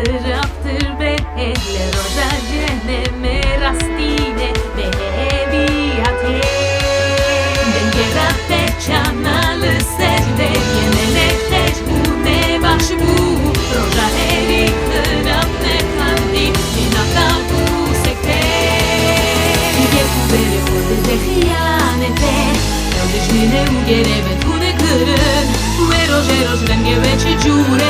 crafter be le rosagene me rastine be viate den gerate chanal serde yenene tej une bashbu rosagene crafte khandi inakabu sekte yekubere ode de khianete Dejine u gerevet une kırın Ve roje rojlen geveçi cure